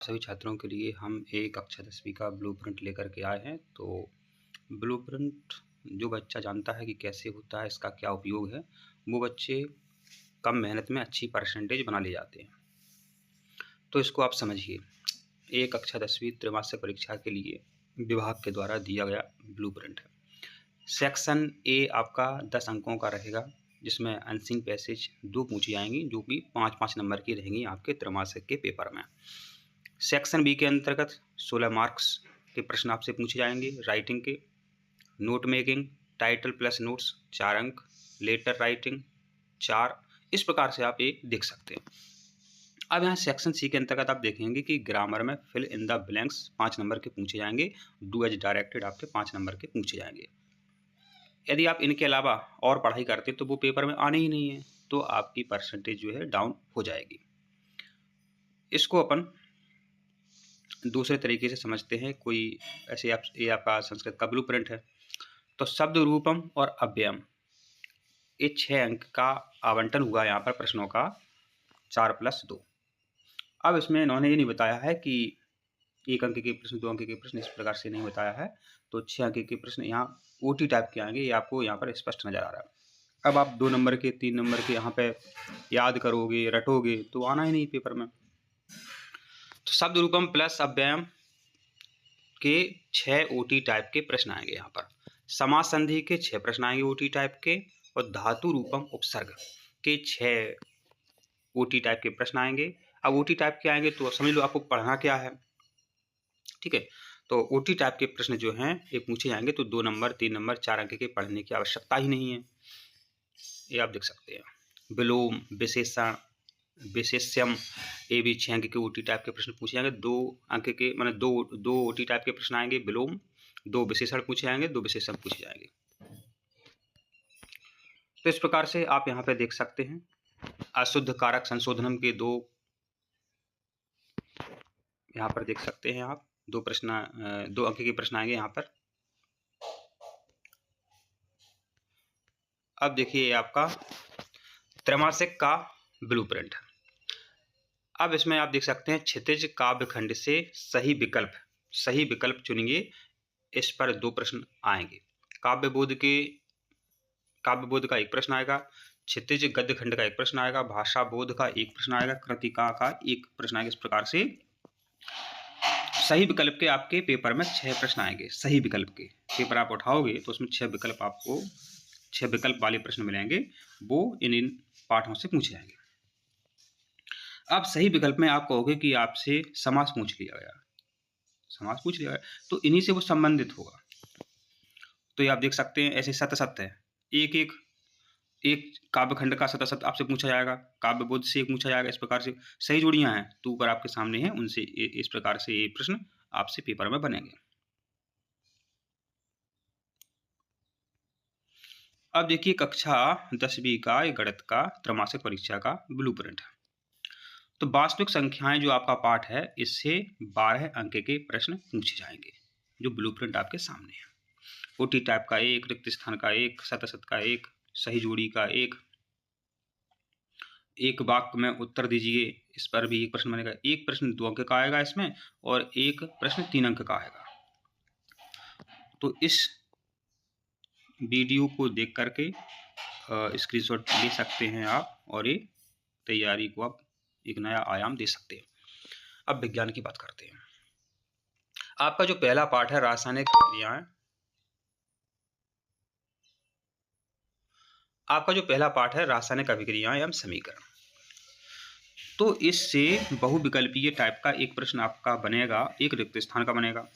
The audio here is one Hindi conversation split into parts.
सभी छात्रों के लिए हम एक कक्षा 10वीं का ब्लूप्रिंट लेकर के आए हैं। तो ब्लूप्रिंट जो बच्चा जानता है कि कैसे होता है, इसका क्या उपयोग है, वो बच्चे कम मेहनत में अच्छी परसेंटेज बना ले जाते हैं। तो इसको आप समझिए, एक कक्षा 10वीं त्रैमासिक परीक्षा के लिए विभाग के द्वारा दिया गया ब्लूप्रिंट है। सेक्शन ए आपका 10 अंकों का रहेगा, जिसमें अनसीन पैसेज 2 पूछी जाएंगी, जो कि 5-5 नंबर की रहेंगी आपके त्रैमासिक के पेपर में। सेक्शन बी के अंतर्गत 16 मार्क्स के प्रश्न आपसे पूछे जाएंगे राइटिंग के। Note making, title plus notes 4 अंक, लेटर राइटिंग 4। इस प्रकार से आप ये देख सकते हैं। अब यहाँ सेक्शन सी के अंतर्गत आप देखेंगे कि ग्रामर में fill in the blanks 5 number के पूछे जाएंगे। डू एज डायरेक्टेड आपके 5 नंबर के पूछे जाएंगे। यदि आप इनके अलावा और पढ़ाई करते तो वो पेपर में आने ही नहीं है, तो आपकी परसेंटेज जो है डाउन हो जाएगी। इसको अपन दूसरे तरीके से समझते हैं। कोई ऐसे ये आपका संस्कृत का ब्लूप्रिंट है। तो शब्द रूपम और अव्ययम, ये 6 अंक का आवंटन हुआ यहाँ पर प्रश्नों का, 4+2। अब इसमें इन्होंने ये नहीं बताया है कि 1 अंक के प्रश्न, 2 अंक के प्रश्न, इस प्रकार से नहीं बताया है। तो 6 अंक के प्रश्न यहाँ ओटी टाइप के आएंगे, ये आपको यहाँ पर स्पष्ट नजर आ रहा है। अब आप 2 नंबर के, 3 नंबर के यहाँ पे याद करोगे, रटोगे, तो आना ही नहीं पेपर में। तो शब्द रूपम प्लस अव्ययम के 6 ओटी टाइप के प्रश्न आएंगे यहाँ पर। समास संधि के 6 प्रश्न आएंगे ओटी टाइप के, और धातु रूपम उपसर्ग के 6 ओटी टाइप के प्रश्न आएंगे। अब ओटी टाइप के आएंगे तो समझ लो आपको पढ़ना क्या है, ठीक है। तो ओटी टाइप के प्रश्न जो हैं ये पूछे जाएंगे, तो 2 नंबर, 3 नंबर, 4 अंक के पढ़ने की आवश्यकता ही नहीं है। ये आप देख सकते हैं। विलोम, विशेषण, विशेष्यम, ये भी 6 अंक के ओटी टाइप के प्रश्न पूछे जाएंगे। 2 अंक के माने दो ओटी टाइप के प्रश्न आएंगे विलोम, 2 विशेषण पूछे जाएंगे, 2 विशेषण पूछे जाएंगे। तो इस प्रकार से आप यहाँ पे देख सकते हैं। अशुद्ध कारक संशोधनम के 2 यहाँ पर देख सकते हैं आप। 2 अंक के प्रश्न आएंगे यहाँ पर। अब देखिए आपका त्रैमासिक का ब्लूप्रिंट। अब इसमें आप देख सकते हैं, क्षितिज काव्य खंड से सही विकल्प चुनिए। इस पर 2 प्रश्न आएंगे। काव्य बोध का 1 प्रश्न आएगा, क्षितिज गद्य खंड का 1 प्रश्न आएगा, भाषा बोध का 1 प्रश्न आएगा, कृतिका का 1 प्रश्न आएगा। इस प्रकार से सही विकल्प के आपके पेपर में 6 प्रश्न आएंगे। सही विकल्प के पेपर आप उठाओगे तो उसमें 6 विकल्प वाले प्रश्न मिलेंगे, वो इन पाठों से पूछे जाएंगे। अब सही विकल्प में आप कहोगे कि आपसे समास पूछ लिया गया, तो इन्हीं से वो संबंधित होगा। तो ये आप देख सकते हैं, ऐसे सतसत है, एक काव्य खंड का सतसत आपसे पूछा जाएगा, काव्य बोध से पूछा जाएगा। इस प्रकार से सही जोड़ियां हैं तो ऊपर आपके सामने हैं, उनसे इस प्रकार से ये प्रश्न आपसे पेपर में बनेंगे। अब देखिए कक्षा 10वीं का गणित का त्रैमासिक परीक्षा का ब्लूप्रिंट है। तो वास्तविक संख्याएं जो आपका पाठ है, इससे 12 अंक के प्रश्न पूछे जाएंगे, जो ब्लूप्रिंट आपके सामने है। ओटी टाइप का 1, रिक्त स्थान का 1, सतसत का 1, सही जोड़ी का 1 वाक्य में उत्तर दीजिए, इस पर भी 1 प्रश्न बनेगा। 1 प्रश्न 2 अंक का आएगा इसमें, और 1 प्रश्न 3 अंक का आएगा। तो इस वीडियो को देख करके स्क्रीनशॉट ले सकते हैं आप, और ये तैयारी को आप एक नया आयाम दे सकते हैं। अब विज्ञान की बात करते हैं। आपका जो पहला पाठ है रासायनिक अभिक्रियाएं, एवं समीकरण। तो इससे बहुविकल्पीय टाइप का 1 प्रश्न आपका बनेगा, 1 रिक्त स्थान का बनेगा,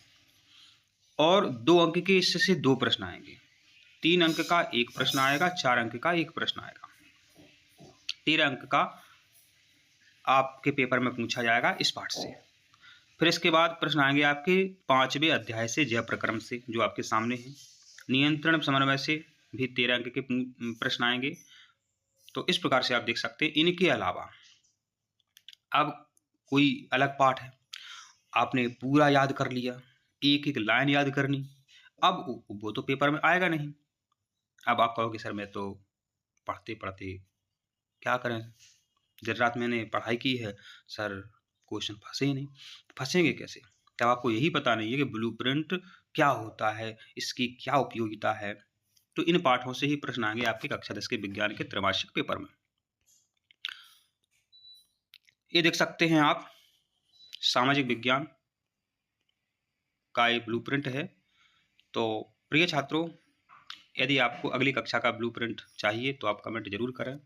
और 2 अंक के इससे 2 प्रश्न आएंगे। 3 अंक का 1 प्रश्न आएगा, 4 अंक का 1 प्रश्न आएगा, 13 अंक का आपके पेपर में पूछा जाएगा इस पाठ से। फिर इसके बाद प्रश्न आएंगे आपके 5वें अध्याय से, जय प्रक्रम से, जो आपके सामने है। नियंत्रण समन्वय से भी 13 अंक के प्रश्न आएंगे। तो इस प्रकार से आप देख सकते हैं। इनके अलावा अब कोई अलग पाठ है, आपने पूरा याद कर लिया, एक एक लाइन याद करनी, अब वो तो पेपर में आएगा नहीं। अब आप कहोगे सर मैं तो पढ़ते पढ़ते क्या करें, देर रात मैंने पढ़ाई की है सर, क्वेश्चन फंसे ही नहीं। फंसेंगे कैसे? जब आपको यही पता नहीं है कि ब्लूप्रिंट क्या होता है, इसकी क्या उपयोगिता है। तो इन पाठों से ही प्रश्न आएंगे आपकी कक्षा 10 के विज्ञान के त्रैमासिक पेपर में। ये देख सकते हैं आप, सामाजिक विज्ञान का ये ब्लूप्रिंट है। तो प्रिय छात्रों, यदि आपको अगली कक्षा का ब्लूप्रिंट चाहिए तो आप कमेंट जरूर करें।